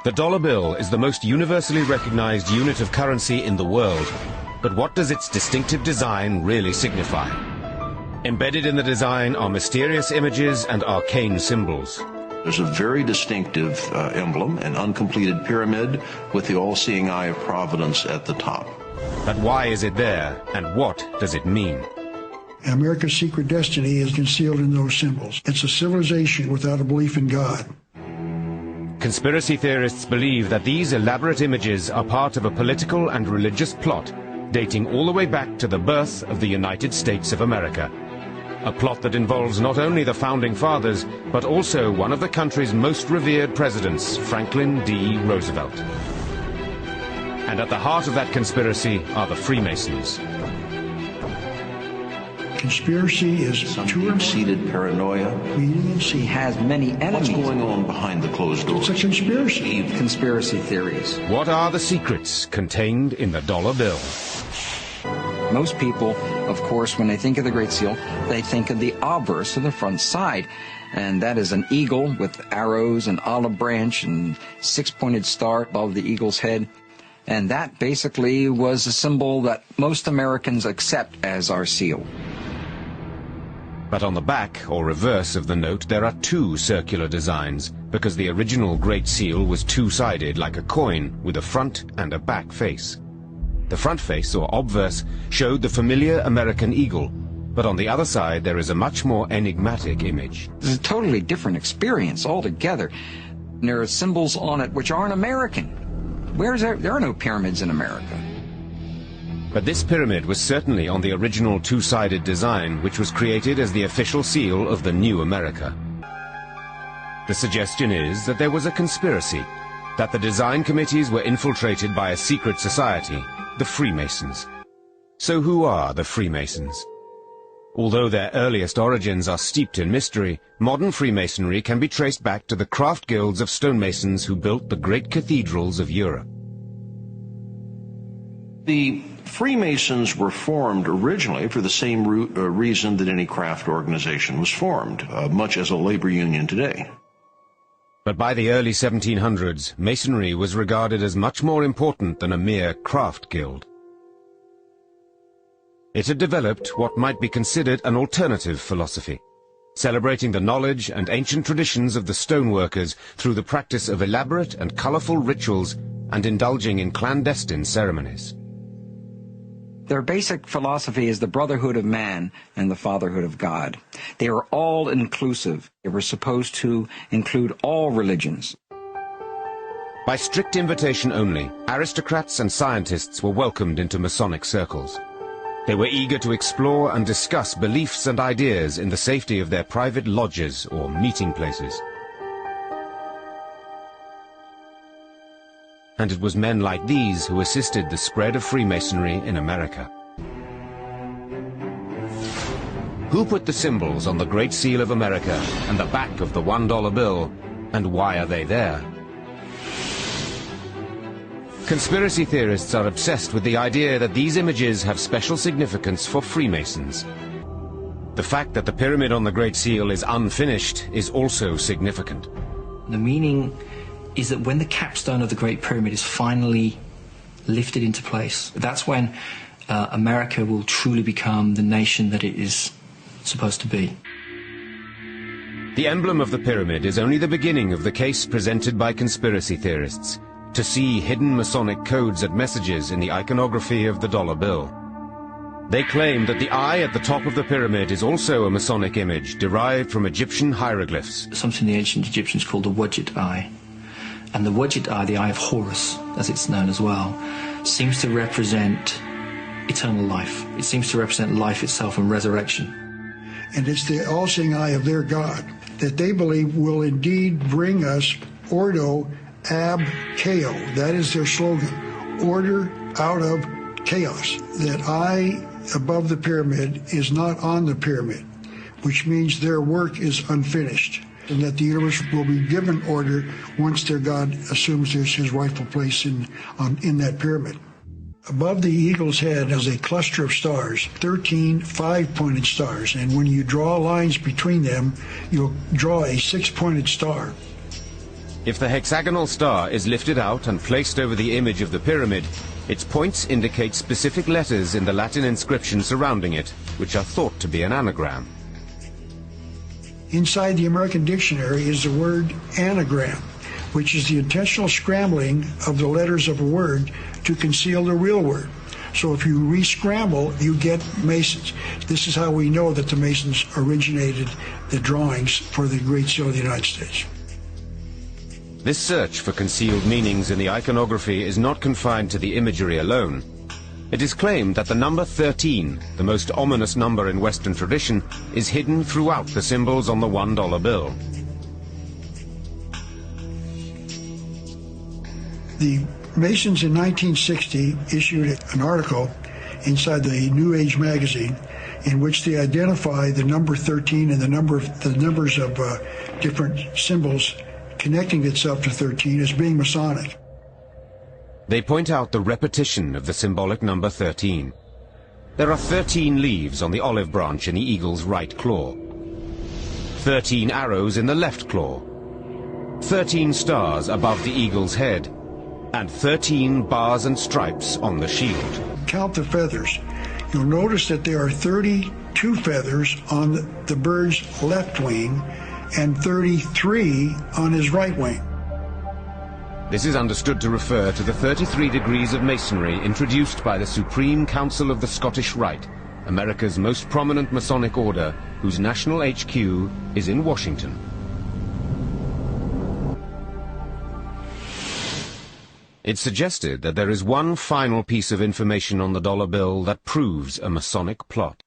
The dollar bill is the most universally recognized unit of currency in the world. But what does its distinctive design really signify? Embedded in the design are mysterious images and arcane symbols. There's a very distinctive emblem, an uncompleted pyramid with the all-seeing eye of Providence at the top. But why is it there, and what does it mean? America's secret destiny is concealed in those symbols. It's a civilization without a belief in God. Conspiracy theorists believe that these elaborate images are part of a political and religious plot dating all the way back to the birth of the United States of America. A plot that involves not only the Founding Fathers, but also one of the country's most revered presidents, Franklin D. Roosevelt. And at the heart of that conspiracy are the Freemasons. Conspiracy is some deep-seated paranoia. She has many enemies. What's going on behind the closed doors? It's a conspiracy. Conspiracy theories. What are the secrets contained in the dollar bill? Most people, of course, when they think of the Great Seal, they think of the obverse of the front side. And that is an eagle with arrows, an olive branch, and six-pointed star above the eagle's head. And that basically was a symbol that most Americans accept as our seal. But on the back, or reverse of the note, there are two circular designs, because the original Great Seal was two-sided like a coin, with a front and a back face. The front face, or obverse, showed the familiar American eagle, but on the other side there is a much more enigmatic image. It's a totally different experience altogether. There are symbols on it which aren't American. There are no pyramids in America. But this pyramid was certainly on the original two-sided design, which was created as the official seal of the new America. The suggestion is that there was a conspiracy, that the design committees were infiltrated by a secret society, the Freemasons. So who are the Freemasons? Although their earliest origins are steeped in mystery, modern Freemasonry can be traced back to the craft guilds of stonemasons who built the great cathedrals of Europe. The Freemasons were formed originally for the same reason that any craft organization was formed, much as a labor union today. But by the early 1700s, Masonry was regarded as much more important than a mere craft guild. It had developed what might be considered an alternative philosophy, celebrating the knowledge and ancient traditions of the stoneworkers through the practice of elaborate and colorful rituals and indulging in clandestine ceremonies. Their basic philosophy is the brotherhood of man and the fatherhood of God. They are all inclusive. They were supposed to include all religions. By strict invitation only, aristocrats and scientists were welcomed into Masonic circles. They were eager to explore and discuss beliefs and ideas in the safety of their private lodges or meeting places. And it was men like these who assisted the spread of Freemasonry in America. Who put the symbols on the Great Seal of America and the back of the $1 bill, and why are they there? Conspiracy theorists are obsessed with the idea that these images have special significance for Freemasons. The fact that the pyramid on the Great Seal is unfinished is also significant. The meaning is that when the capstone of the Great Pyramid is finally lifted into place, that's when America will truly become the nation that it is supposed to be. The emblem of the pyramid is only the beginning of the case presented by conspiracy theorists, to see hidden Masonic codes and messages in the iconography of the dollar bill. They claim that the eye at the top of the pyramid is also a Masonic image derived from Egyptian hieroglyphs. Something the ancient Egyptians called the Wadjet eye. And the Wadjet eye, the eye of Horus, as it's known as well, seems to represent eternal life. It seems to represent life itself and resurrection. And it's the all-seeing eye of their God that they believe will indeed bring us Ordo ab Chao. That is their slogan, order out of chaos. That eye above the pyramid is not on the pyramid, which means their work is unfinished, and that the universe will be given order once their God assumes his rightful place in that pyramid. Above the eagle's head is a cluster of stars, 13 5-pointed stars, and when you draw lines between them, you'll draw a 6-pointed star. If the hexagonal star is lifted out and placed over the image of the pyramid, its points indicate specific letters in the Latin inscription surrounding it, which are thought to be an anagram. Inside the American dictionary is the word anagram, which is the intentional scrambling of the letters of a word to conceal the real word. So if you re-scramble, you get Masons. This is how we know that the Masons originated the drawings for the Great Seal of the United States. This search for concealed meanings in the iconography is not confined to the imagery alone. It is claimed that the number 13, the most ominous number in Western tradition, is hidden throughout the symbols on the $1 bill. The Masons in 1960 issued an article inside the New Age magazine in which they identify the number 13 and the numbers of different symbols connecting itself to 13 as being Masonic. They point out the repetition of the symbolic number 13. There are 13 leaves on the olive branch in the eagle's right claw, 13 arrows in the left claw, 13 stars above the eagle's head, and 13 bars and stripes on the shield. Count the feathers. You'll notice that there are 32 feathers on the bird's left wing and 33 on his right wing. This is understood to refer to the 33 degrees of Masonry introduced by the Supreme Council of the Scottish Rite, America's most prominent Masonic order, whose national HQ is in Washington. It's suggested that there is one final piece of information on the dollar bill that proves a Masonic plot.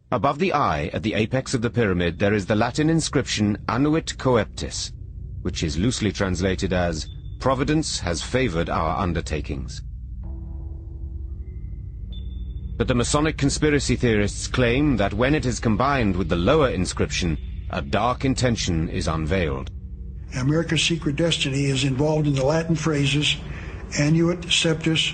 Above the eye at the apex of the pyramid there is the Latin inscription Annuit Coeptis, which is loosely translated as Providence has favored our undertakings. But the Masonic conspiracy theorists claim that when it is combined with the lower inscription, a dark intention is unveiled. America's secret destiny is involved in the Latin phrases Annuit Septis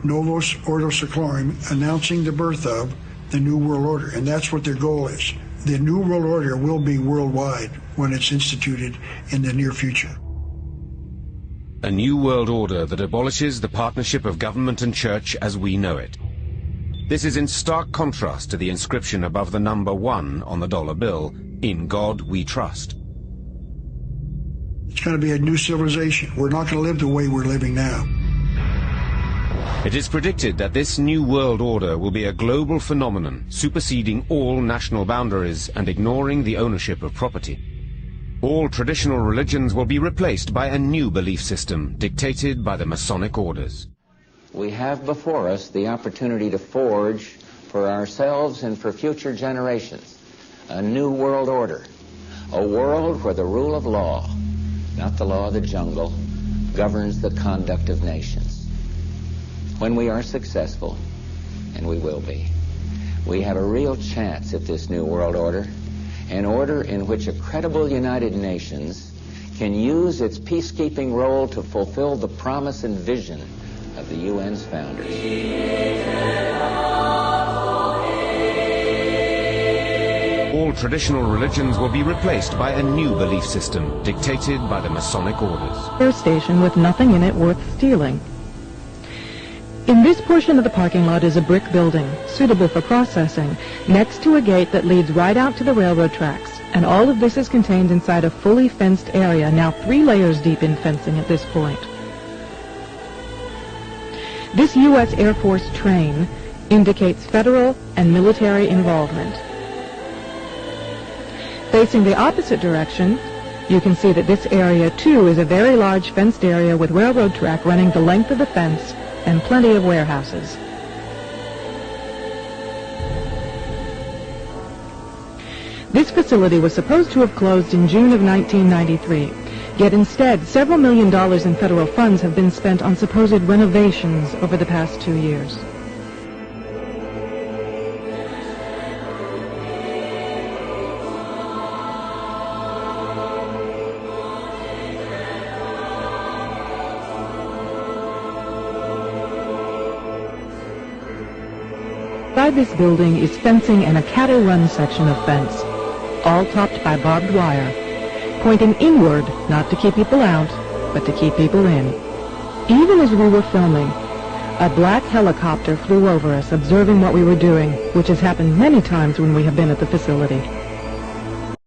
Novus Ordo Seclorum, announcing the birth of the New World Order, and that's what their goal is. The New World Order will be worldwide when it's instituted in the near future. A new world order that abolishes the partnership of government and church as we know it. This is in stark contrast to the inscription above the number 1 on the dollar bill, In God We Trust. It's going to be a new civilization. We're not going to live the way we're living now. It is predicted that this new world order will be a global phenomenon, superseding all national boundaries and ignoring the ownership of property. All traditional religions will be replaced by a new belief system dictated by the Masonic orders. We have before us the opportunity to forge for ourselves and for future generations a new world order, a world where the rule of law, not the law of the jungle, governs the conduct of nations. When we are successful, and we will be, we have a real chance at this new world order, an order in which a credible United Nations can use its peacekeeping role to fulfill the promise and vision of the UN's founders. All traditional religions will be replaced by a new belief system dictated by the Masonic orders. Air station with nothing in it worth stealing. In this portion of the parking lot is a brick building, suitable for processing, next to a gate that leads right out to the railroad tracks. And all of this is contained inside a fully fenced area, now 3 layers deep in fencing at this point. This U.S. Air Force train indicates federal and military involvement. Facing the opposite direction, you can see that this area, too, is a very large fenced area with railroad track running the length of the fence and plenty of warehouses. This facility was supposed to have closed in June of 1993, yet instead several $1 million in federal funds have been spent on supposed renovations over the past 2 years. Inside this building is fencing and a cattle run section of fence, all topped by barbed wire. pointing inward, not to keep people out, but to keep people in. Even as we were filming, a black helicopter flew over us, observing what we were doing, which has happened many times when we have been at the facility.